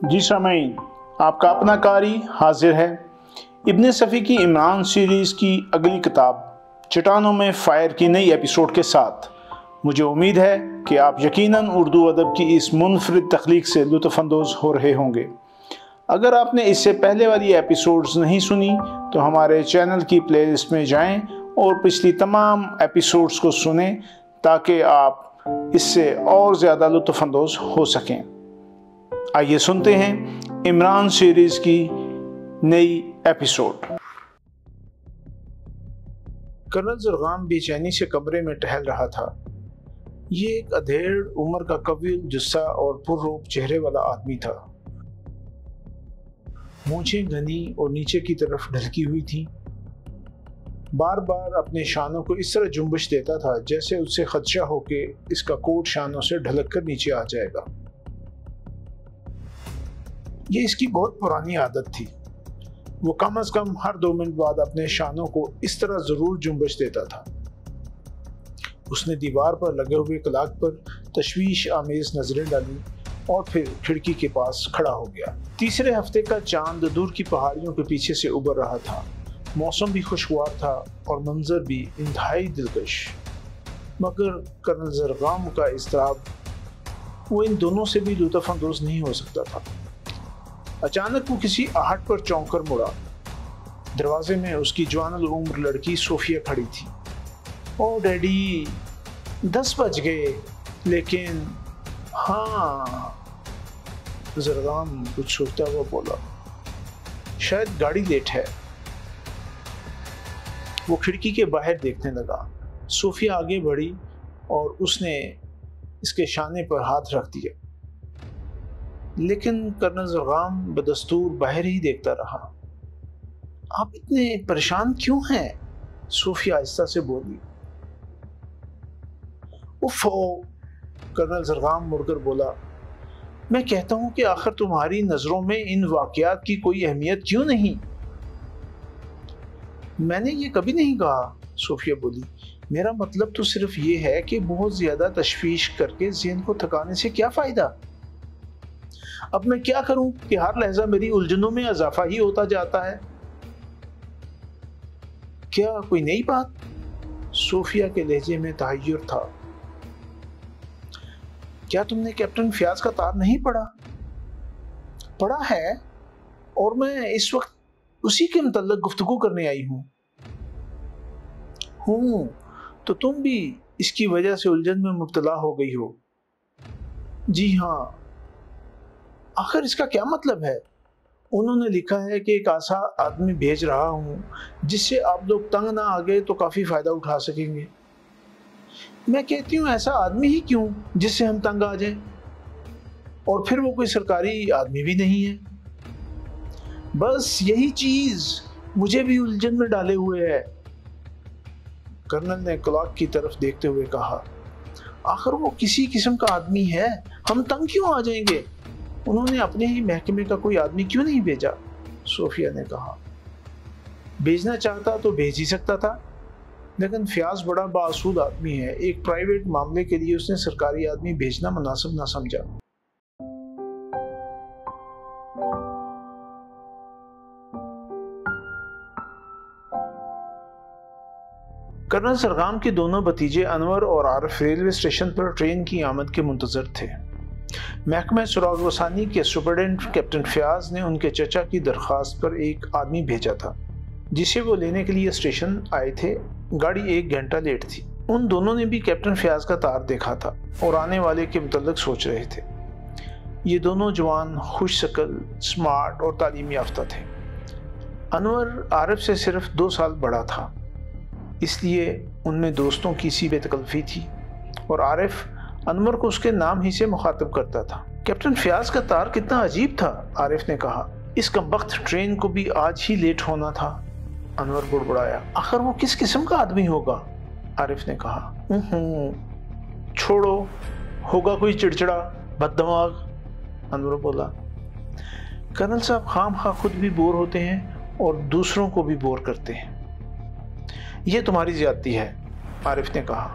جی سامعین، آپ کا اپنا قاری حاضر ہے۔ ابن صفی کی عمران سیریز کی اگلی کتاب چٹانوں میں فائر کی نئی ایپیسوڈ کے ساتھ مجھے امید ہے کہ آپ یقیناً اردو ادب کی اس منفرد تخلیق سے لطف اندوز ہو رہے ہوں گے۔ اگر آپ نے اس سے پہلے والی ایپیسوڈز نہیں سنی تو ہمارے چینل کی پلے لسٹ میں جائیں اور پچھلی تمام ایپیسوڈز کو سنیں تاکہ آپ اس سے اور زیادہ لطف اندوز ہو سکیں۔ آئیے سنتے ہیں عمران سیریز کی نئی ایپیسوڈ۔ کرنل زرغام بے چینی سے کمرے میں ٹہل رہا تھا۔ یہ ایک ادھیڑ عمر کا قوی جثہ اور پرروب چہرے والا آدمی تھا۔ مونچھیں گھنی اور نیچے کی طرف ڈھلکی ہوئی تھی۔ بار بار اپنے شانوں کو اس طرح جنبش دیتا تھا جیسے اس سے خدشہ ہو کہ اس کا کوٹ شانوں سے ڈھلک کر نیچے آ جائے گا۔ یہ اس کی بہت پرانی عادت تھی۔ وہ کم از کم ہر 2 منٹ بعد اپنے شانوں کو اس طرح ضرور جنبش دیتا تھا۔ اس نے دیوار پر لگے ہوئے کلاک پر تشویش آمیز نظریں ڈالی اور پھر کھڑکی کے پاس کھڑا ہو گیا۔ تیسرے ہفتے کا چاند دور کی پہاڑیوں کے پیچھے سے ابھر رہا تھا۔ موسم بھی خوشگوار تھا اور منظر بھی انتہائی دلکش، مگر کرنل زرغام کا اضطراب وہ ان دونوں سے بھی لطف اندوز نہیں ہو سکتا تھا۔ اچانک وہ کسی آہٹ پر چونک کر مڑا۔ دروازے میں اس کی جوان العمر لڑکی صوفیہ کھڑی تھی۔ او ڈیڈی، 10 بج گئے، لیکن ہاں، زرغام کچھ سوچتا ہوا بولا، شاید گاڑی لیٹ ہے۔ وہ کھڑکی کے باہر دیکھنے لگا۔ صوفیہ آگے بڑھی اور اس نے اس کے شانے پر ہاتھ رکھ دیا، لیکن کرنل زرغام بدستور باہر ہی دیکھتا رہا۔ آپ اتنے پریشان کیوں ہیں؟ صوفیہ آہستہ سے بولی۔ اوفو، کرنل زرغام مڑ کر بولا، میں کہتا ہوں کہ آخر تمہاری نظروں میں ان واقعات کی کوئی اہمیت کیوں نہیں؟ میں نے یہ کبھی نہیں کہا، صوفیہ بولی۔ میرا مطلب تو صرف یہ ہے کہ بہت زیادہ تشویش کر کے ذہن کو تھکانے سے کیا فائدہ؟ اب میں کیا کروں کہ ہر لحظہ میری الجھنوں میں اضافہ ہی ہوتا جاتا ہے۔ کیا کوئی نئی بات؟ صوفیہ کے لہجے میں تحیر تھا۔ کیا تم نے کیپٹن فیاض کا تار نہیں پڑھا؟ پڑھا ہے، اور میں اس وقت اسی کے متعلق گفتگو کرنے آئی ہوں۔ تو تم بھی اس کی وجہ سے الجھن میں مبتلا ہو گئی ہو؟ جی ہاں۔ آخر اس کا کیا مطلب ہے؟ انہوں نے لکھا ہے کہ ایک ایسا آدمی بھیج رہا ہوں جس سے آپ لوگ تنگ نہ آ گئے تو کافی فائدہ اٹھا سکیں گے۔ میں کہتی ہوں ایسا آدمی ہی کیوں جس سے ہم تنگ آ جائیں، اور پھر وہ کوئی سرکاری آدمی بھی نہیں ہے۔ بس یہی چیز مجھے بھی الجھن میں ڈالے ہوئے ہے، کرنل نے کلاک کی طرف دیکھتے ہوئے کہا۔ آخر وہ کسی قسم کا آدمی ہے، ہم تنگ کیوں آ جائیں گے؟ انہوں نے اپنے ہی محکمے کا کوئی آدمی کیوں نہیں بھیجا؟ صوفیہ نے کہا۔ بھیجنا چاہتا تو بھیج ہی سکتا تھا، لیکن فیاض بڑا بااصول آدمی ہے، ایک پرائیویٹ معاملے کے لیے اس نے سرکاری آدمی بھیجنا مناسب نہ سمجھا۔ کرنل زرغام کے دونوں بھتیجے انور اور عارف ریلوے اسٹیشن پر ٹرین کی آمد کے منتظر تھے۔ محکمہ سراغ رسانی کے سپرڈنٹ کیپٹن فیاض نے ان کے چچا کی درخواست پر ایک آدمی بھیجا تھا جسے وہ لینے کے لیے اسٹیشن آئے تھے۔ گاڑی 1 گھنٹہ لیٹ تھی۔ ان دونوں نے بھی کیپٹن فیاض کا تار دیکھا تھا اور آنے والے کے متعلق سوچ رہے تھے۔ یہ دونوں جوان خوش شکل، سمارٹ اور تعلیم یافتہ تھے۔ انور عارف سے صرف 2 سال بڑا تھا، اس لیے ان میں دوستوں کی سی بے تکلفی تھی، اور عارف انور کو اس کے نام ہی سے مخاطب کرتا تھا۔ کیپٹن فیاض کا تار کتنا عجیب تھا، عارف نے کہا۔ اس کمبخت ٹرین کو بھی آج ہی لیٹ ہونا تھا، انور بڑبڑایا۔ آخر وہ کس قسم کا آدمی ہوگا، عارف نے کہا۔ چھوڑو، ہوگا کوئی چڑچڑا بد دماغ، انور بولا۔ کرنل صاحب خام خواہ خود بھی بور ہوتے ہیں اور دوسروں کو بھی بور کرتے ہیں۔ یہ تمہاری زیادتی ہے، عارف نے کہا۔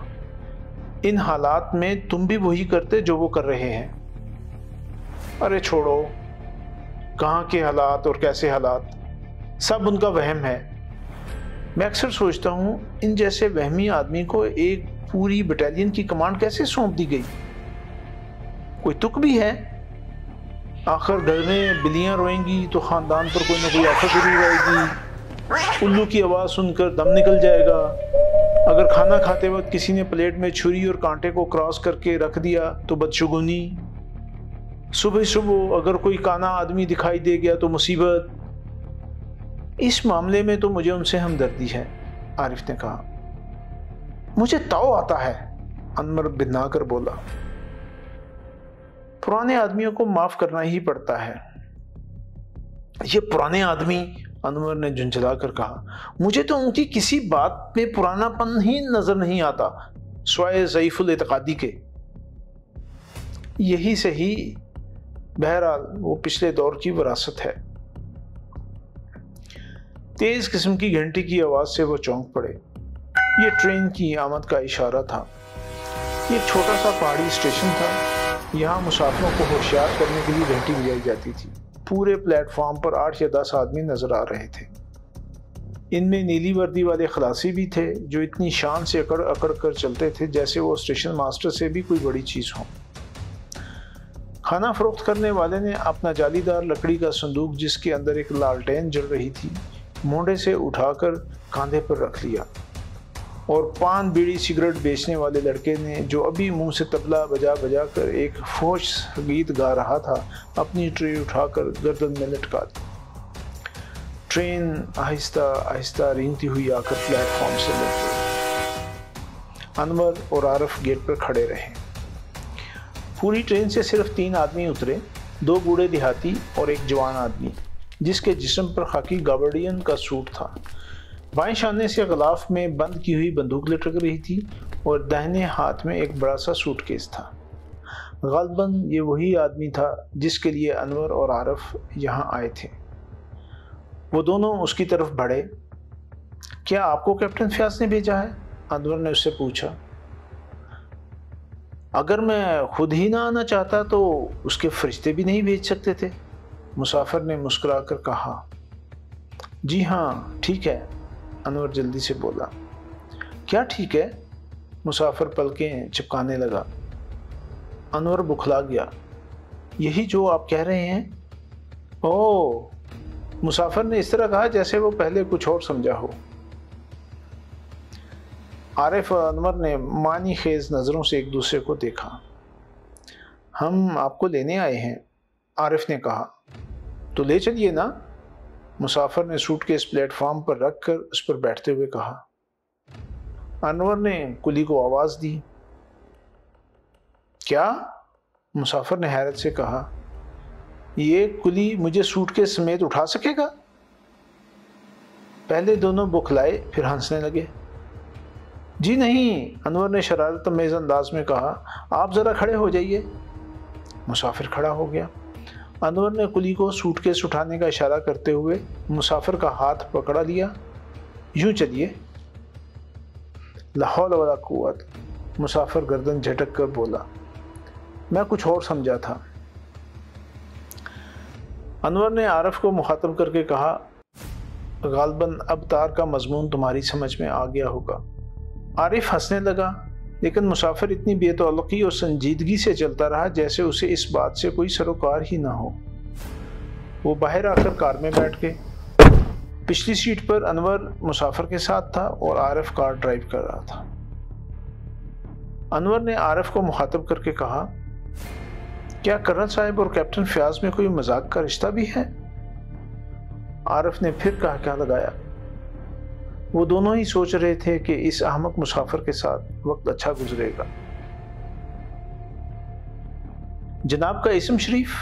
ان حالات میں تم بھی وہی کرتے جو وہ کر رہے ہیں۔ ارے چھوڑو، کہاں کے حالات اور کیسے حالات، سب ان کا وہم ہے۔ میں اکثر سوچتا ہوں ان جیسے وہمی آدمی کو ایک پوری بٹالین کی کمانڈ کیسے سونپ دی گئی؟ کوئی تک بھی ہے؟ آخر گھر میں بلیاں روئیں گی تو خاندان پر کوئی نہ کوئی آفت ضرور آئے گی، الو کی آواز سن کر دم نکل جائے گا، اگر کھانا کھاتے وقت کسی نے پلیٹ میں چھری اور کانٹے کو کراس کر کے رکھ دیا تو بدشگونی، صبح اگر کوئی کانا آدمی دکھائی دے گیا تو مصیبت۔ اس معاملے میں تو مجھے ان سے ہمدردی ہے، عارف نے کہا۔ مجھے تاؤ آتا ہے، انور بنا کر بولا۔ پرانے آدمیوں کو معاف کرنا ہی پڑتا ہے۔ یہ پرانے آدمی، انور نے جھنجھلا کر کہا، مجھے تو ان کی کسی بات میں پرانا پن ہی نظر نہیں آتا سوائے ضعیف الاعتقادی کے۔ یہی صحیح، بہرحال وہ پچھلے دور کی وراثت ہے۔ تیز قسم کی گھنٹی کی آواز سے وہ چونک پڑے۔ یہ ٹرین کی آمد کا اشارہ تھا۔ یہ چھوٹا سا پہاڑی اسٹیشن تھا، یہاں مسافروں کو ہوشیار کرنے کے لیے گھنٹی بجائی جاتی تھی۔ پورے پلیٹ فارم پر 8 یا 10 آدمی نظر آ رہے تھے۔ ان میں نیلی وردی والے خلاصی بھی تھے جو اتنی شان سے اکڑ اکڑ کر چلتے تھے جیسے وہ اسٹیشن ماسٹر سے بھی کوئی بڑی چیز ہو۔ کھانا فروخت کرنے والے نے اپنا جالی دار لکڑی کا صندوق جس کے اندر ایک لالٹین جل رہی تھی مونڈے سے اٹھا کر کاندھے پر رکھ لیا، اور پان بیڑی سگریٹ بیچنے والے لڑکے نے جو ابھی منہ سے طبلہ بجا بجا کر ایک فوش گیت گا رہا تھا اپنی ٹرے اٹھا کر گردن میں لٹکا دی۔ ٹرین آہستہ آہستہ رینگتی ہوئی آ کر پلیٹ فارم سے لگ گئی۔ انور اور عارف گیٹ پر کھڑے رہے۔ پوری ٹرین سے صرف 3 آدمی اترے، 2 بوڑھے دیہاتی اور ایک جوان آدمی جس کے جسم پر خاکی گابرڈین کا سوٹ تھا۔ بائیں شانے سے غلاف میں بند کی ہوئی بندوق لٹک رہی تھی اور داہنے ہاتھ میں ایک بڑا سا سوٹ کیس تھا۔ غالباً یہ وہی آدمی تھا جس کے لیے انور اور عارف یہاں آئے تھے۔ وہ دونوں اس کی طرف بڑھے۔ کیا آپ کو کیپٹن فیاض نے بھیجا ہے؟ انور نے اس سے پوچھا۔ اگر میں خود ہی نہ آنا چاہتا تو اس کے فرشتے بھی نہیں بھیج سکتے تھے، مسافر نے مسکرا کر کہا۔ جی ہاں ٹھیک ہے، انور جلدی سے بولا۔ کیا ٹھیک ہے؟ مسافر پلکیں چپکانے لگا۔ انور بکھلا گیا۔ یہی جو آپ کہہ رہے ہیں؟ اوہ، مسافر نے اس طرح کہا جیسے وہ پہلے کچھ اور سمجھا ہو۔ عارف اور انور نے معنی خیز نظروں سے ایک دوسرے کو دیکھا۔ ہم آپ کو لینے آئے ہیں، عارف نے کہا۔ تو لے چلیے نا، مسافر نے سوٹ کیس پلیٹ فارم پر رکھ کر اس پر بیٹھتے ہوئے کہا۔ انور نے کلی کو آواز دی۔ کیا؟ مسافر نے حیرت سے کہا۔ یہ کلی مجھے سوٹ کیس سمیت اٹھا سکے گا؟ پہلے دونوں بکھلائے پھر ہنسنے لگے۔ جی نہیں، انور نے شرارت آمیز انداز میں کہا، آپ ذرا کھڑے ہو جائیے۔ مسافر کھڑا ہو گیا۔ انور نے کلی کو سوٹ کیس اٹھانے کا اشارہ کرتے ہوئے مسافر کا ہاتھ پکڑا لیا۔ یوں چلیے۔ لا حول ولا قوت، مسافر گردن جھٹک کر بولا۔ میں کچھ اور سمجھا تھا۔ انور نے عارف کو مخاطب کر کے کہا، غالباً اب تار کا مضمون تمہاری سمجھ میں آ گیا ہوگا۔ عارف ہنسنے لگا، لیکن مسافر اتنی بے تعلقی اور سنجیدگی سے چلتا رہا جیسے اسے اس بات سے کوئی سروکار ہی نہ ہو۔ وہ باہر آ کر کار میں بیٹھ گئے۔ پچھلی سیٹ پر انور مسافر کے ساتھ تھا اور عارف کار ڈرائیو کر رہا تھا۔ انور نے عارف کو مخاطب کر کے کہا، کیا کرنل صاحب اور کیپٹن فیاض میں کوئی مذاق کا رشتہ بھی ہے؟ عارف نے پھر کہا لگایا۔ وہ دونوں ہی سوچ رہے تھے کہ اس احمق مسافر کے ساتھ وقت اچھا گزرے گا۔ جناب کا اسم شریف؟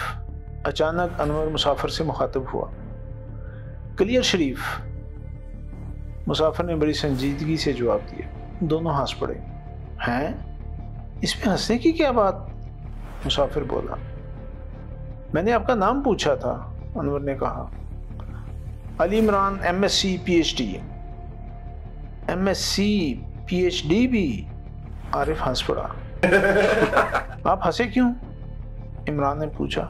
اچانک انور مسافر سے مخاطب ہوا۔ کلیئر شریف، مسافر نے بڑی سنجیدگی سے جواب دیا۔ دونوں ہنس پڑے۔ ہیں؟ اس میں ہنسنے کی کیا بات؟ مسافر بولا۔ میں نے آپ کا نام پوچھا تھا، انور نے کہا۔ Ali Imran, MSc PhD۔ MSc PhD بھی؟ عارف ہنس پڑا۔ آپ ہنسے کیوں؟ عمران نے پوچھا۔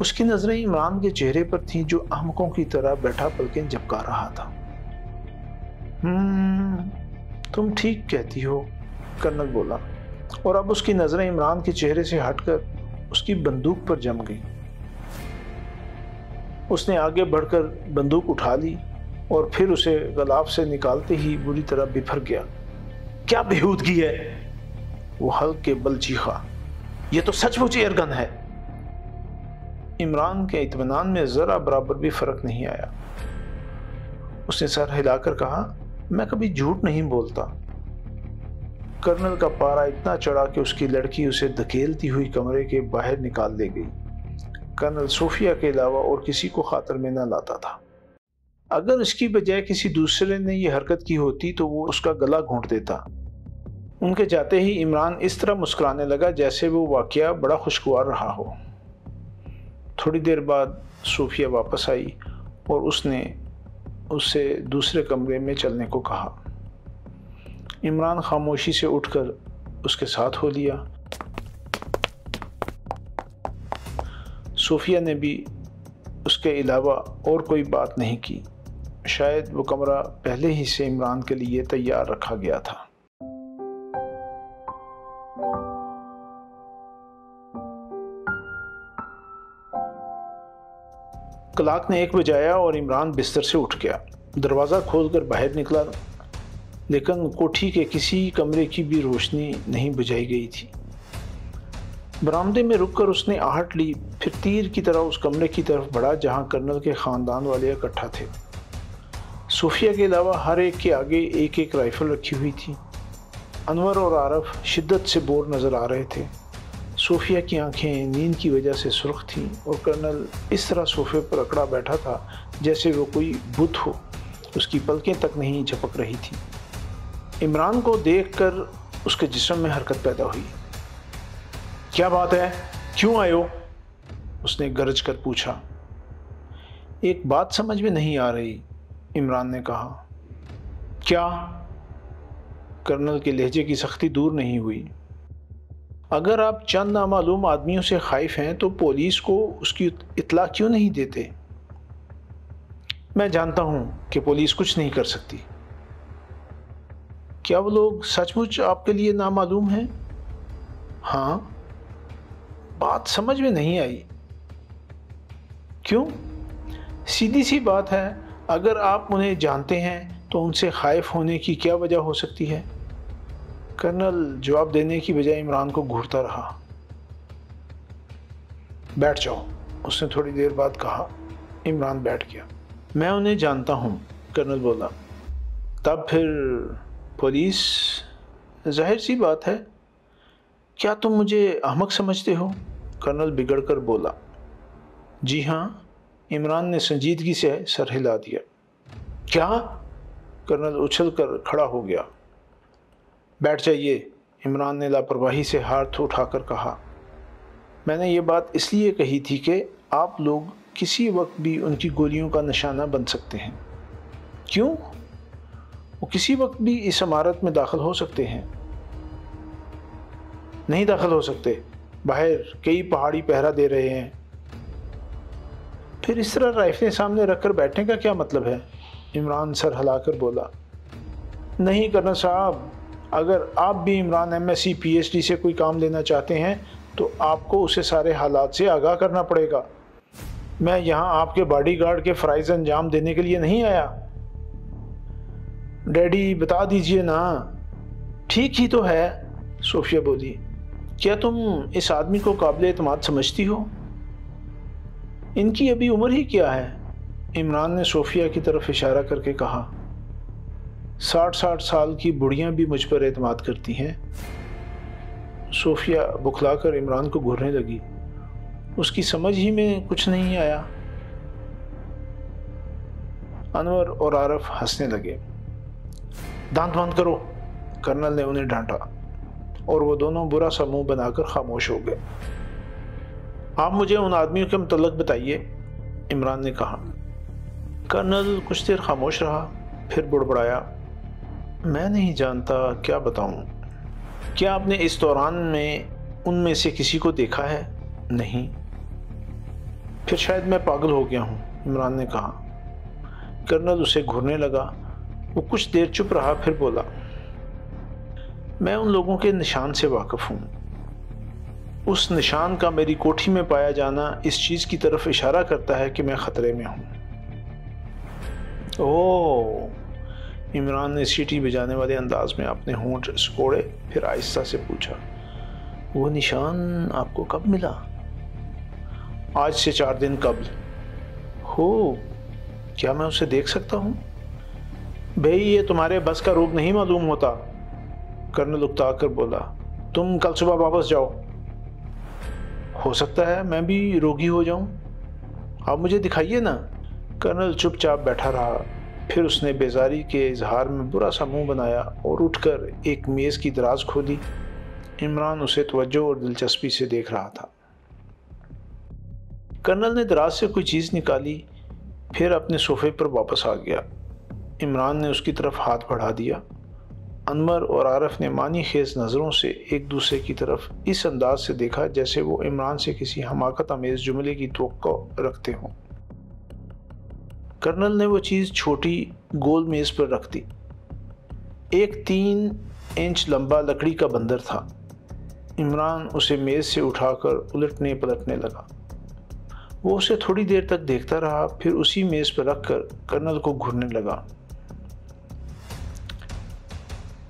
اس کی نظریں عمران کے چہرے پر تھیں جو احمقوں کی طرح بیٹھا پلکیں جھپکا رہا تھا۔ تم ٹھیک کہتی ہو، کرنل بولا، اور اب اس کی نظریں عمران کے چہرے سے ہٹ کر اس کی بندوق پر جم گئیں۔ اس نے آگے بڑھ کر بندوق اٹھا لی اور پھر اسے غلاف سے نکالتے ہی بری طرح بپھر گیا۔ کیا بےہودگی ہے! وہ حلق کے بل چیخا، یہ تو سچ مچ ایئر گن ہے۔ عمران کے اطمینان میں ذرا برابر بھی فرق نہیں آیا۔ اس نے سر ہلا کر کہا، میں کبھی جھوٹ نہیں بولتا۔ کرنل کا پارا اتنا چڑھا کہ اس کی لڑکی اسے دھکیلتی ہوئی کمرے کے باہر نکال لے گئی۔ کرنل صوفیہ کے علاوہ اور کسی کو خاطر میں نہ لاتا تھا۔ اگر اس کی بجائے کسی دوسرے نے یہ حرکت کی ہوتی تو وہ اس کا گلا گھونٹ دیتا۔ ان کے جاتے ہی عمران اس طرح مسکرانے لگا جیسے وہ واقعہ بڑا خوشگوار رہا ہو۔ تھوڑی دیر بعد صوفیہ واپس آئی اور اس نے اس سے دوسرے کمرے میں چلنے کو کہا۔ عمران خاموشی سے اٹھ کر اس کے ساتھ ہو لیا۔ صوفیہ نے بھی اس کے علاوہ اور کوئی بات نہیں کی۔ شاید وہ کمرہ پہلے ہی سے عمران کے لیے تیار رکھا گیا تھا۔ کلاک نے 1 بجایا اور عمران بستر سے اٹھ گیا۔ دروازہ کھول کر باہر نکلا، لیکن کوٹھی کے کسی کمرے کی بھی روشنی نہیں بجھائی گئی تھی۔ برآمدے میں رک کر اس نے آہٹ لی، پھر تیر کی طرح اس کمرے کی طرف بڑھا جہاں کرنل کے خاندان والے اکٹھا تھے۔ صوفیہ کے علاوہ ہر ایک کے آگے ایک ایک رائفل رکھی ہوئی تھی۔ انور اور عارف شدت سے بور نظر آ رہے تھے۔ صوفیہ کی آنکھیں نیند کی وجہ سے سرخ تھیں اور کرنل اس طرح صوفے پر اکڑا بیٹھا تھا جیسے وہ کوئی بت ہو، اس کی پلکیں تک نہیں جھپک رہی تھی۔ عمران کو دیکھ کر اس کے جسم میں حرکت پیدا ہوئی۔ کیا بات ہے؟ کیوں آئے ہو؟ اس نے گرج کر پوچھا۔ ایک بات سمجھ میں نہیں آ رہی، عمران نے کہا۔ کیا؟ کرنل کے لہجے کی سختی دور نہیں ہوئی۔ اگر آپ چند نامعلوم آدمیوں سے خائف ہیں تو پولیس کو اس کی اطلاع کیوں نہیں دیتے؟ میں جانتا ہوں کہ پولیس کچھ نہیں کر سکتی۔ کیا وہ لوگ سچ مچ آپ کے لیے نامعلوم ہیں؟ ہاں۔ بات سمجھ میں نہیں آئی۔ کیوں؟ سیدھی سی بات ہے، اگر آپ انہیں جانتے ہیں تو ان سے خائف ہونے کی کیا وجہ ہو سکتی ہے؟ کرنل جواب دینے کی بجائے عمران کو گھورتا رہا۔ بیٹھ جاؤ، اس نے تھوڑی دیر بعد کہا۔ عمران بیٹھ گیا۔ میں انہیں جانتا ہوں، کرنل بولا۔ تب پھر پولیس؟ ظاہر سی بات ہے۔ کیا تم مجھے احمق سمجھتے ہو؟ کرنل بگڑ کر بولا۔ جی ہاں، عمران نے سنجیدگی سے سر ہلا دیا۔ کیا؟ کرنل اچھل کر کھڑا ہو گیا۔ بیٹھ جائیے، عمران نے لاپرواہی سے ہاتھ اٹھا کر کہا۔ میں نے یہ بات اس لیے کہی تھی کہ آپ لوگ کسی وقت بھی ان کی گولیوں کا نشانہ بن سکتے ہیں۔ کیوں؟ وہ کسی وقت بھی اس عمارت میں داخل ہو سکتے ہیں۔ نہیں داخل ہو سکتے، باہر کئی پہاڑی پہرا دے رہے ہیں۔ پھر اس طرح رائفلیں سامنے رکھ کر بیٹھنے کا کیا مطلب ہے؟ عمران سر ہلا کر بولا۔ نہیں کرنل صاحب، اگر آپ بھی عمران MSc PhD سے کوئی کام لینا چاہتے ہیں تو آپ کو اسے سارے حالات سے آگاہ کرنا پڑے گا۔ میں یہاں آپ کے باڈی گارڈ کے فرائض انجام دینے کے لیے نہیں آیا۔ ڈیڈی بتا دیجئے نا۔ ٹھیک ہی تو ہے، صوفیہ بولی۔ کیا تم اس آدمی کو قابل اعتماد سمجھتی ہو؟ ان کی ابھی عمر ہی کیا ہے؟ عمران نے صوفیہ کی طرف اشارہ کر کے کہا۔ 60 سال کی بڑھیاں بھی مجھ پر اعتماد کرتی ہیں۔ صوفیہ بکھلا کر عمران کو گھورنے لگی۔ اس کی سمجھ ہی میں کچھ نہیں آیا۔ انور اور عارف ہنسنے لگے۔ دانت بند کرو، کرنل نے انہیں ڈانٹا، اور وہ دونوں برا سا منہ بنا کر خاموش ہو گئے۔ آپ مجھے ان آدمیوں کے متعلق بتائیے، عمران نے کہا۔ کرنل کچھ دیر خاموش رہا، پھر بڑبڑایا۔ میں نہیں جانتا، کیا بتاؤں؟ کیا آپ نے اس دوران میں ان میں سے کسی کو دیکھا ہے؟ نہیں۔ پھر شاید میں پاگل ہو گیا ہوں، عمران نے کہا۔ کرنل اسے گھورنے لگا۔ وہ کچھ دیر چپ رہا، پھر بولا، میں ان لوگوں کے نشان سے واقف ہوں۔ اس نشان کا میری کوٹھی میں پایا جانا اس چیز کی طرف اشارہ کرتا ہے کہ میں خطرے میں ہوں۔ اوہ! عمران نے سیٹی بجانے والے انداز میں اپنے ہونٹ سکوڑے، پھر آہستہ سے پوچھا، وہ نشان آپ کو کب ملا؟ آج سے 4 دن قبل۔ ہو، کیا میں اسے دیکھ سکتا ہوں؟ بھئی یہ تمہارے بس کا روگ نہیں معلوم ہوتا، کرنل اکتا کر بولا۔ تم کل صبح واپس جاؤ۔ ہو سکتا ہے میں بھی روگی ہو جاؤں، آپ مجھے دکھائیے نا۔ کرنل چپ چاپ بیٹھا رہا، پھر اس نے بیزاری کے اظہار میں برا سا منہ بنایا اور اٹھ کر ایک میز کی دراز کھولی۔ عمران اسے توجہ اور دلچسپی سے دیکھ رہا تھا۔ کرنل نے دراز سے کوئی چیز نکالی، پھر اپنے صوفے پر واپس آ گیا۔ عمران نے اس کی طرف ہاتھ بڑھا دیا۔ انور اور عارف نے معنی خیز نظروں سے ایک دوسرے کی طرف اس انداز سے دیکھا جیسے وہ عمران سے کسی حماقت آمیز جملے کی توقع رکھتے ہوں۔ کرنل نے وہ چیز چھوٹی گول میز پر رکھ دی۔ ایک 3 انچ لمبا لکڑی کا بندر تھا۔ عمران اسے میز سے اٹھا کر الٹنے پلٹنے لگا۔ وہ اسے تھوڑی دیر تک دیکھتا رہا، پھر اسی میز پر رکھ کر کرنل کو گھورنے لگا۔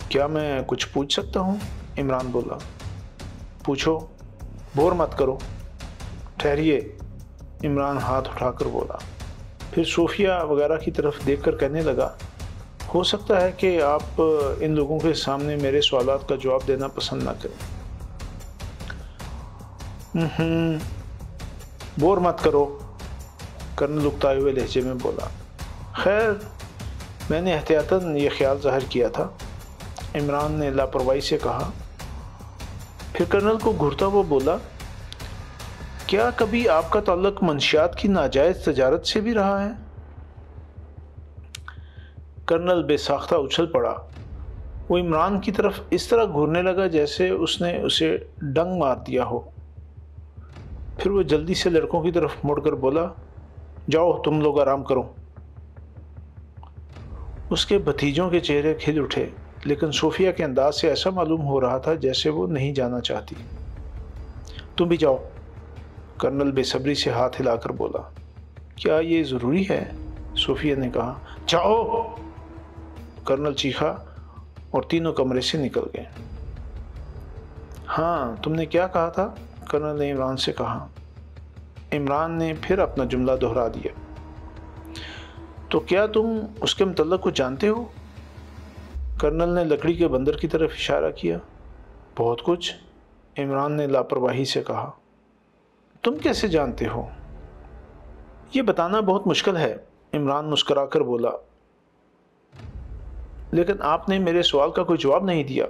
کیا میں کچھ پوچھ سکتا ہوں؟ عمران بولا۔ پوچھو، بور مت کرو۔ ٹھہریے، عمران ہاتھ اٹھا کر بولا، پھر صوفیہ وغیرہ کی طرف دیکھ کر کہنے لگا، ہو سکتا ہے کہ آپ ان لوگوں کے سامنے میرے سوالات کا جواب دینا پسند نہ کریں۔ بور مت کرو، کرنل اکتائے ہوئے لہجے میں بولا۔ خیر، میں نے احتیاطاً یہ خیال ظاہر کیا تھا، عمران نے لاپرواہی سے کہا۔ پھر کرنل کو گھورتا ہوا بولا، کیا کبھی آپ کا تعلق منشیات کی ناجائز تجارت سے بھی رہا ہے؟ کرنل بے ساختہ اچھل پڑا۔ وہ عمران کی طرف اس طرح گھورنے لگا جیسے اس نے اسے ڈنگ مار دیا ہو۔ پھر وہ جلدی سے لڑکوں کی طرف مڑ کر بولا، جاؤ تم لوگ آرام کرو۔ اس کے بھتیجوں کے چہرے کھل اٹھے، لیکن صوفیہ کے انداز سے ایسا معلوم ہو رہا تھا جیسے وہ نہیں جانا چاہتی۔ تم بھی جاؤ، کرنل بے صبری سے ہاتھ ہلا کر بولا۔ کیا یہ ضروری ہے؟ صوفیہ نے کہا۔ جاؤ، کرنل چیخا اور تینوں کمرے سے نکل گئے۔ ہاں، تم نے کیا کہا تھا؟ کرنل نے عمران سے کہا۔ عمران نے پھر اپنا جملہ دہرا دیا۔ تو کیا تم اس کے متعلق کچھ جانتے ہو؟ کرنل نے لکڑی کے بندر کی طرف اشارہ کیا۔ بہت کچھ، عمران نے لاپرواہی سے کہا۔ تم کیسے جانتے ہو؟ یہ بتانا بہت مشکل ہے، عمران مسکرا کر بولا۔ لیکن آپ نے میرے سوال کا کوئی جواب نہیں دیا۔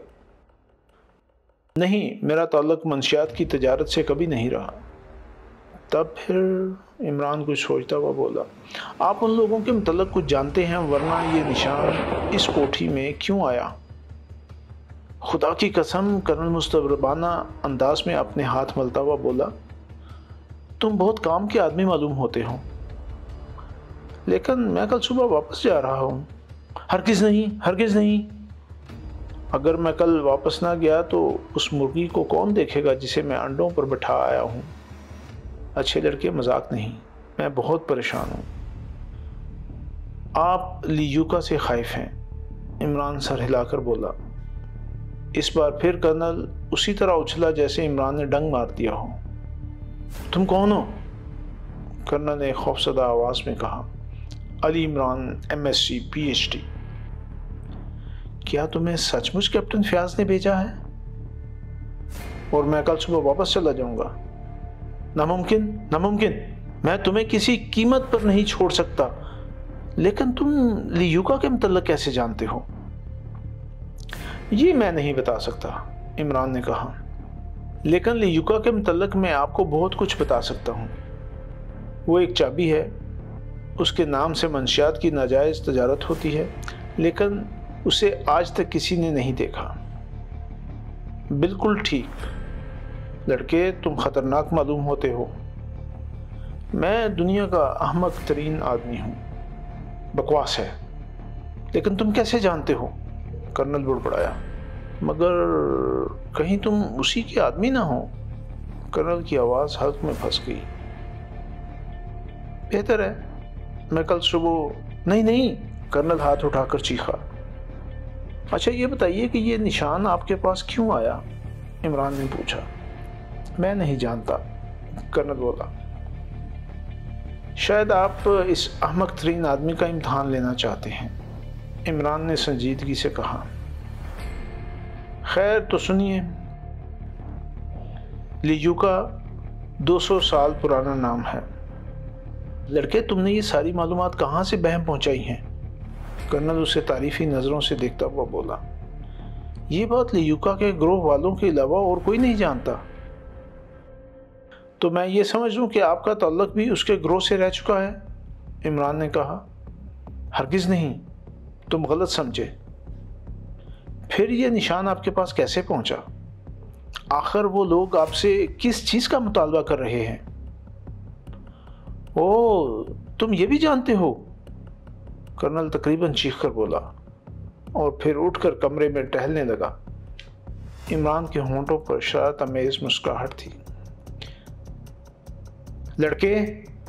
نہیں، میرا تعلق منشیات کی تجارت سے کبھی نہیں رہا۔ تب پھر عمران کچھ سوچتا ہوا بولا، آپ ان لوگوں کے متعلق کچھ جانتے ہیں، ورنہ یہ نشان اس کوٹھی میں کیوں آیا؟ خدا کی قسم، کرنل مستغربانہ انداز میں اپنے ہاتھ ملتا ہوا بولا، تم بہت کام کے آدمی معلوم ہوتے ہو۔ لیکن میں کل صبح واپس جا رہا ہوں۔ ہرگز نہیں، ہرگز نہیں۔ اگر میں کل واپس نہ گیا تو اس مرغی کو کون دیکھے گا جسے میں انڈوں پر بٹھا آیا ہوں؟ اچھے لڑکے، مذاق نہیں، میں بہت پریشان ہوں۔ آپ لیوکا سے خائف ہیں، عمران سر ہلا کر بولا۔ اس بار پھر کرنل اسی طرح اچھلا جیسے عمران نے ڈنگ مار دیا ہو۔ تم کون ہو؟ کرنل نے خوفزدہ آواز میں کہا۔ Ali Imran, MSc PhD۔ کیا تمہیں سچ مچ کیپٹن فیاض نے بھیجا ہے؟ اور میں کل صبح واپس چلا جاؤں گا؟ ناممکن، ناممکن، میں تمہیں کسی قیمت پر نہیں چھوڑ سکتا۔ لیکن تم لیوکا کے متعلق کیسے جانتے ہو؟ یہ میں نہیں بتا سکتا، عمران نے کہا، لیکن لیوکا کے متعلق میں آپ کو بہت کچھ بتا سکتا ہوں۔ وہ ایک چابی ہے، اس کے نام سے منشیات کی ناجائز تجارت ہوتی ہے، لیکن اسے آج تک کسی نے نہیں دیکھا۔ بالکل ٹھیک، لڑکے، تم خطرناک معلوم ہوتے ہو۔ میں دنیا کا احمق ترین آدمی ہوں، بکواس ہے۔ لیکن تم کیسے جانتے ہو؟ کرنل بڑبڑایا۔ مگر کہیں تم اسی کے آدمی نہ ہو؟ کرنل کی آواز حلق میں پھنس گئی۔ بہتر ہے میں کل صبح… نہیں، کرنل ہاتھ اٹھا کر چیخا۔ اچھا یہ بتائیے کہ یہ نشان آپ کے پاس کیوں آیا؟ عمران نے پوچھا۔ میں نہیں جانتا، کرنل بولا۔ شاید آپ اس احمق ترین آدمی کا امتحان لینا چاہتے ہیں، عمران نے سنجیدگی سے کہا۔ خیر تو سنیے۔ لیوکا 200 سال پرانا نام ہے۔ لڑکے تم نے یہ ساری معلومات کہاں سے بہم پہنچائی ہیں؟ کرنل اسے تعریفی نظروں سے دیکھتا ہوا بولا۔ یہ بات لیوکا کے گروہ والوں کے علاوہ اور کوئی نہیں جانتا۔ تو میں یہ سمجھ لوں کہ آپ کا تعلق بھی اس کے گروہ سے رہ چکا ہے؟ عمران نے کہا۔ ہرگز نہیں، تم غلط سمجھے۔ پھر یہ نشان آپ کے پاس کیسے پہنچا؟ آخر وہ لوگ آپ سے کس چیز کا مطالبہ کر رہے ہیں؟ اوہ، تم یہ بھی جانتے ہو؟ کرنل تقریباً چیخ کر بولا اور پھر اٹھ کر کمرے میں ٹہلنے لگا۔ عمران کے ہونٹوں پر شرارت امیز مسکراہٹ تھی۔ لڑکے،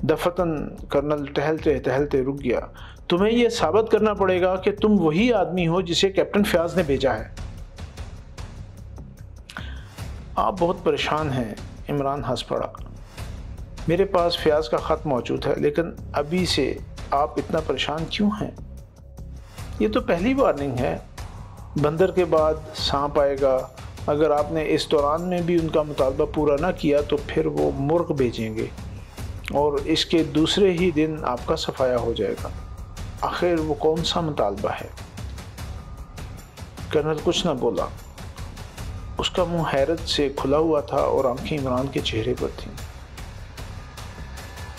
دفتن کرنل ٹہلتے ٹہلتے رک گیا، تمہیں یہ ثابت کرنا پڑے گا کہ تم وہی آدمی ہو جسے کیپٹن فیاض نے بھیجا ہے۔ آپ بہت پریشان ہیں، عمران ہنس پڑا۔ میرے پاس فیاض کا خط موجود ہے، لیکن ابھی سے آپ اتنا پریشان کیوں ہیں؟ یہ تو پہلی وارننگ ہے، بندر کے بعد سانپ آئے گا۔ اگر آپ نے اس دوران میں بھی ان کا مطالبہ پورا نہ کیا تو پھر وہ مرغ بھیجیں گے اور اس کے دوسرے ہی دن آپ کا صفایا ہو جائے گا۔ آخر وہ کون سا مطالبہ ہے؟ کرنل کچھ نہ بولا۔ اس کا منہ حیرت سے کھلا ہوا تھا اور آنکھیں عمران کے چہرے پر تھیں،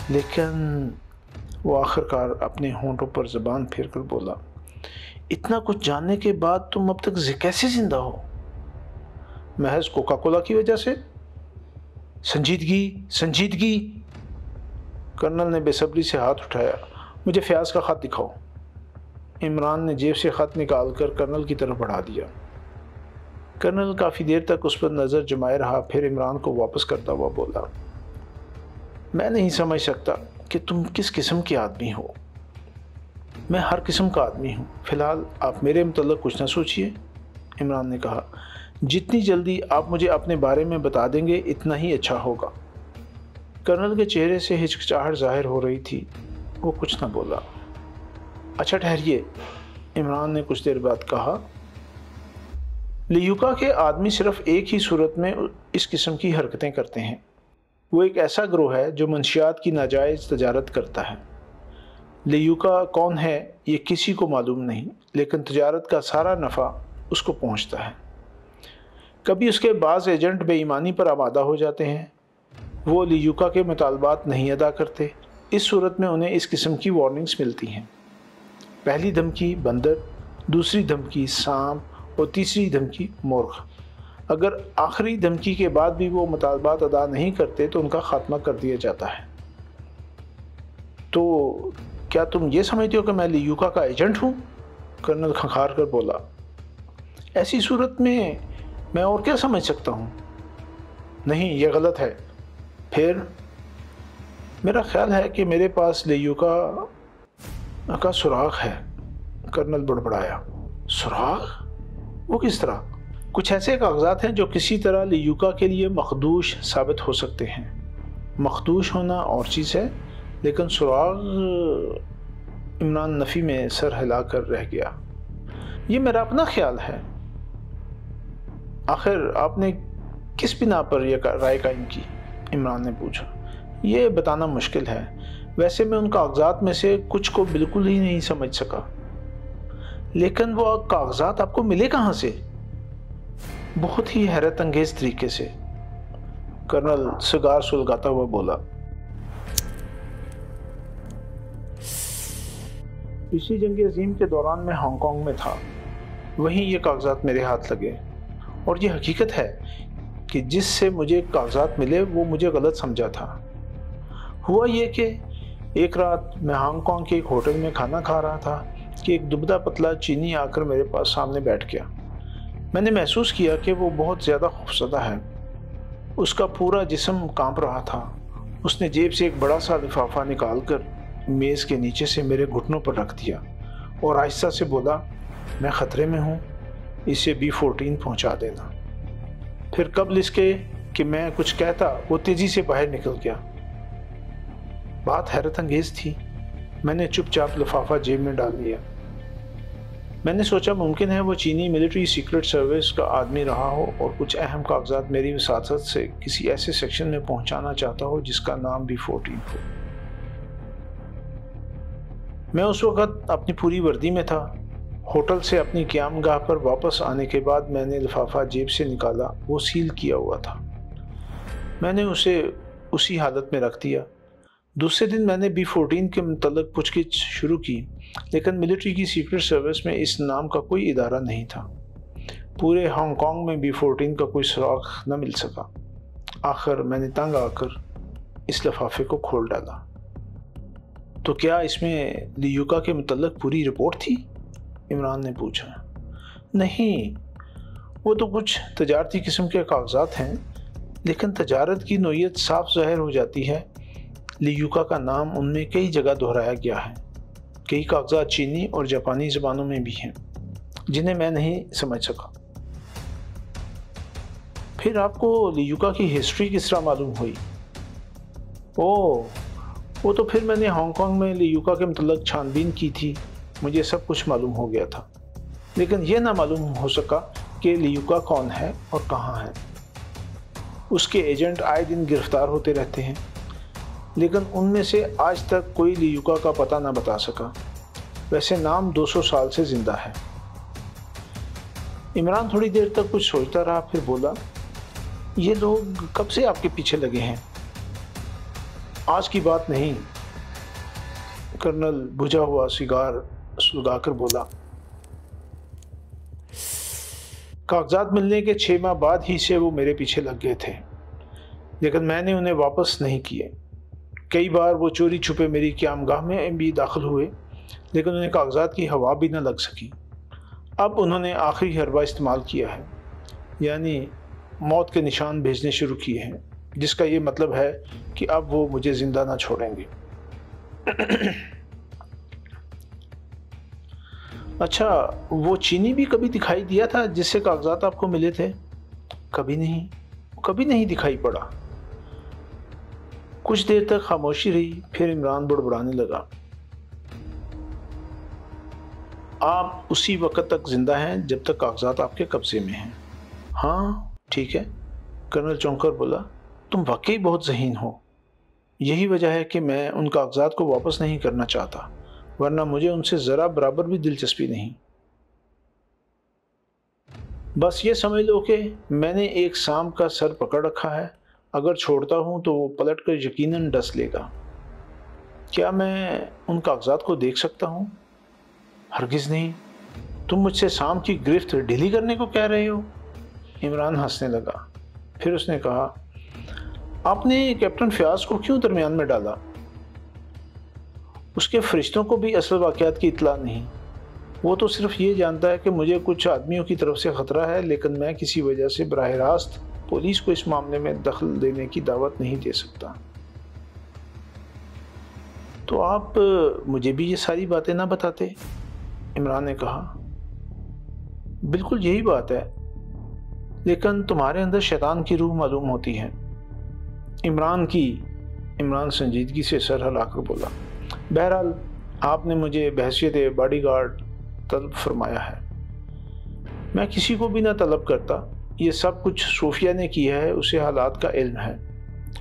لیکن وہ آخرکار اپنے ہونٹوں پر زبان پھیر کر بولا، اتنا کچھ جاننے کے بعد تم اب تک کیسے زندہ ہو؟ محض کوکا کولا کی وجہ سے؟ سنجیدگی! کرنل نے بے صبری سے ہاتھ اٹھایا۔ مجھے فیاض کا خط دکھاؤ۔ عمران نے جیب سے خط نکال کر کرنل کی طرف بڑھا دیا۔ کرنل کافی دیر تک اس پر نظر جمائے رہا، پھر عمران کو واپس کرتا ہوا بولا، میں نہیں سمجھ سکتا کہ تم کس قسم کے آدمی ہو۔ میں ہر قسم کا آدمی ہوں۔ فی الحال آپ میرے متعلق کچھ نہ سوچئے، عمران نے کہا۔ جتنی جلدی آپ مجھے اپنے بارے میں بتا دیں گے اتنا ہی اچھا ہوگا۔ کرنل کے چہرے سے ہچکچاہٹ ظاہر ہو رہی تھی، وہ کچھ نہ بولا۔ اچھا ٹھہریے، عمران نے کچھ دیر بعد کہا، لیوکا کے آدمی صرف ایک ہی صورت میں اس قسم کی حرکتیں کرتے ہیں۔ وہ ایک ایسا گروہ ہے جو منشیات کی ناجائز تجارت کرتا ہے۔ لیوکا کون ہے یہ کسی کو معلوم نہیں، لیکن تجارت کا سارا نفع اس کو پہنچتا ہے۔ کبھی اس کے بعض ایجنٹ بے ایمانی پر آمادہ ہو جاتے ہیں، وہ لیوکا کے مطالبات نہیں ادا کرتے۔ اس صورت میں انہیں اس قسم کی وارننگز ملتی ہیں۔ پہلی دھمکی بندر، دوسری دھمکی سانپ اور تیسری دھمکی مرغ۔ اگر آخری دھمکی کے بعد بھی وہ مطالبات ادا نہیں کرتے تو ان کا خاتمہ کر دیا جاتا ہے۔ تو کیا تم یہ سمجھتے ہو کہ میں لیوکا کا ایجنٹ ہوں؟ کرنل کھنکھار کر بولا۔ ایسی صورت میں میں اور کیا سمجھ سکتا ہوں؟ نہیں، یہ غلط ہے۔ پھر میرا خیال ہے کہ میرے پاس لیوکا کا سراغ ہے، کرنل بڑبڑایا۔ سراغ؟ وہ کس طرح؟ کچھ ایسے کاغذات ہیں جو کسی طرح لیوکا کے لیے مخدوش ثابت ہو سکتے ہیں۔ مخدوش ہونا اور چیز ہے، لیکن سراغ… عمران نفی میں سر ہلا کر رہ گیا۔ یہ میرا اپنا خیال ہے۔ آخر آپ نے کس بنا پر یہ رائے قائم کی؟ عمران نے پوچھا۔ یہ بتانا مشکل ہے، ویسے میں ان کاغذات میں سے کچھ کو بالکل ہی نہیں سمجھ سکا۔ لیکن وہ کاغذات آپ کو ملے کہاں سے؟ بہت ہی حیرت انگیز طریقے سے، کرنل سگار سلگاتا ہوا بولا۔ پچھلی جنگ عظیم کے دوران میں ہانگ کانگ میں تھا، وہیں یہ کاغذات میرے ہاتھ لگے، اور یہ حقیقت ہے کہ جس سے مجھے کاغذات ملے وہ مجھے غلط سمجھا تھا۔ ہوا یہ کہ ایک رات میں ہانگ کانگ کے ایک ہوٹل میں کھانا کھا رہا تھا کہ ایک دبلا پتلا چینی آ کر میرے پاس سامنے بیٹھ گیا۔ میں نے محسوس کیا کہ وہ بہت زیادہ خوفزدہ ہے۔ اس کا پورا جسم کانپ رہا تھا۔ اس نے جیب سے ایک بڑا سا لفافہ نکال کر میز کے نیچے سے میرے گھٹنوں پر رکھ دیا اور آہستہ سے بولا، میں خطرے میں ہوں، اسے B-14 پہنچا دینا۔ پھر قبل اس کے کہ میں کچھ کہتا وہ تیزی سے باہر نکل گیا۔ بات حیرت انگیز تھی۔ میں نے چپ چاپ لفافہ جیب میں ڈال لیا۔ میں نے سوچا ممکن ہے وہ چینی ملٹری سیکرٹ سروس کا آدمی رہا ہو اور کچھ اہم کاغذات میری وساطت سے کسی ایسے سیکشن میں پہنچانا چاہتا ہو جس کا نام B-14 ہو۔ میں اس وقت اپنی پوری وردی میں تھا۔ ہوٹل سے اپنی قیام گاہ پر واپس آنے کے بعد میں نے لفافہ جیب سے نکالا۔ وہ سیل کیا ہوا تھا۔ میں نے اسے اسی حالت میں رکھ دیا۔ دوسرے دن میں نے B-14 کے متعلق پوچھ گچھ شروع کی، لیکن ملٹری کی سیکرٹ سروس میں اس نام کا کوئی ادارہ نہیں تھا۔ پورے ہانگ کانگ میں B-14 کا کوئی سراغ نہ مل سکا۔ آخر میں نے تنگ آ کر اس لفافے کو کھول ڈالا۔ تو کیا اس میں لیوکا کے متعلق پوری رپورٹ تھی؟ عمران نے پوچھا۔ نہیں، وہ تو کچھ تجارتی قسم کے کاغذات ہیں، لیکن تجارت کی نوعیت صاف ظاہر ہو جاتی ہے۔ لیوکا کا نام ان میں کئی جگہ دہرایا گیا ہے۔ کئی کاغذات چینی اور جاپانی زبانوں میں بھی ہیں جنہیں میں نہیں سمجھ سکا۔ پھر آپ کو لیوکا کی ہسٹری کس طرح معلوم ہوئی؟ وہ تو پھر میں نے ہانگ کانگ میں لیوکا کے متعلق چھان بین کی تھی، مجھے سب کچھ معلوم ہو گیا تھا، لیکن یہ نہ معلوم ہو سکا کہ لیوکا کون ہے اور کہاں ہے۔ اس کے ایجنٹ آئے دن گرفتار ہوتے رہتے ہیں، لیکن ان میں سے آج تک کوئی لیوکا کا پتہ نہ بتا سکا۔ ویسے نام 200 سال سے زندہ ہے۔ عمران تھوڑی دیر تک کچھ سوچتا رہا، پھر بولا، یہ لوگ کب سے آپ کے پیچھے لگے ہیں؟ آج کی بات نہیں، کرنل بجھا ہوا سگار سلگا کر بولا۔ کاغذات ملنے کے 6 ماہ بعد ہی سے وہ میرے پیچھے لگ گئے تھے، لیکن میں نے انہیں واپس نہیں کیے۔ کئی بار وہ چوری چھپے میری قیام گاہ میں بھی داخل ہوئے، لیکن انہیں کاغذات کی ہوا بھی نہ لگ سکی۔ اب انہوں نے آخری حربہ استعمال کیا ہے، یعنی موت کے نشان بھیجنے شروع کیے ہیں، جس کا یہ مطلب ہے کہ اب وہ مجھے زندہ نہ چھوڑیں گے۔ اچھا، وہ چینی بھی کبھی دکھائی دیا تھا جس سے کاغذات آپ کو ملے تھے؟ کبھی نہیں دکھائی پڑا۔ کچھ دیر تک خاموشی رہی، پھر عمران بڑبڑانے لگا۔ آپ اسی وقت تک زندہ ہیں جب تک کاغذات آپ کے قبضے میں ہیں؟ ہاں، ٹھیک ہے، کرنل چونک کر بولا۔ تم واقعی بہت ذہین ہو۔ یہی وجہ ہے کہ میں ان کاغذات کو واپس نہیں کرنا چاہتا، ورنہ مجھے ان سے ذرا برابر بھی دلچسپی نہیں۔ بس یہ سمجھ لو کہ میں نے ایک سانپ کا سر پکڑ رکھا ہے، اگر چھوڑتا ہوں تو وہ پلٹ کر یقیناً ڈس لے گا۔ کیا میں ان کاغذات کو دیکھ سکتا ہوں؟ ہرگز نہیں۔ تم مجھ سے سانپ کی گرفت ڈھیلی کرنے کو کہہ رہے ہو؟ عمران ہنسنے لگا۔ پھر اس نے کہا، آپ نے کیپٹن فیاض کو کیوں درمیان میں ڈالا؟ اس کے فرشتوں کو بھی اصل واقعات کی اطلاع نہیں۔ وہ تو صرف یہ جانتا ہے کہ مجھے کچھ آدمیوں کی طرف سے خطرہ ہے، لیکن میں کسی وجہ سے براہ راست پولیس کو اس معاملے میں دخل دینے کی دعوت نہیں دے سکتا۔ تو آپ مجھے بھی یہ ساری باتیں نہ بتاتے؟ عمران نے کہا۔ بالکل یہی بات ہے، لیکن تمہارے اندر شیطان کی روح معلوم ہوتی ہے۔ عمران سنجیدگی سے سر ہلا کر بولا۔ بہرحال آپ نے مجھے بحیثیت باڈی گارڈ طلب فرمایا ہے۔ میں کسی کو بھی نہ طلب کرتا، یہ سب کچھ صوفیہ نے کیا ہے، اسے حالات کا علم ہے۔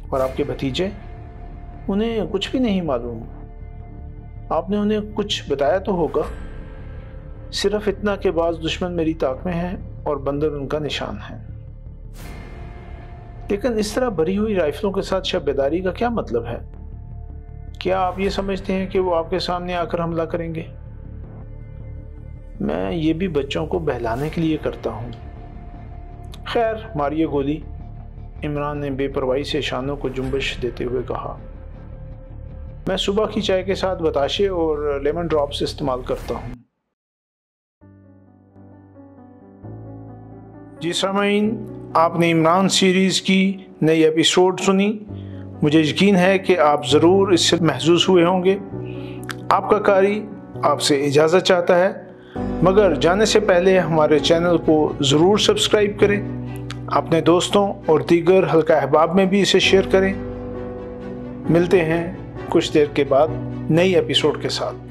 اور آپ کے بھتیجے؟ انہیں کچھ بھی نہیں معلوم۔ آپ نے انہیں کچھ بتایا تو ہوگا؟ صرف اتنا کہ بعض دشمن میری طاق میں ہیں اور بندر ان کا نشان ہے۔ لیکن اس طرح بھری ہوئی رائفلوں کے ساتھ شب بیداری کا کیا مطلب ہے؟ کیا آپ یہ سمجھتے ہیں کہ وہ آپ کے سامنے آ کر حملہ کریں گے؟ میں یہ بھی بچوں کو بہلانے کے لیے کرتا ہوں۔ خیر، ماریے گولی، عمران نے بے پرواہی سے شانوں کو جنبش دیتے ہوئے کہا۔ میں صبح کی چائے کے ساتھ بتاشے اور لیمن ڈراپس استعمال کرتا ہوں۔ جی سامعین، آپ نے عمران سیریز کی نئی ایپیسوڈ سنی۔ مجھے یقین ہے کہ آپ ضرور اس سے محظوظ ہوئے ہوں گے۔ آپ کا قاری آپ سے اجازت چاہتا ہے، مگر جانے سے پہلے ہمارے چینل کو ضرور سبسکرائب کریں، اپنے دوستوں اور دیگر حلقہ احباب میں بھی اسے شیئر کریں۔ ملتے ہیں کچھ دیر کے بعد نئی ایپیسوڈ کے ساتھ۔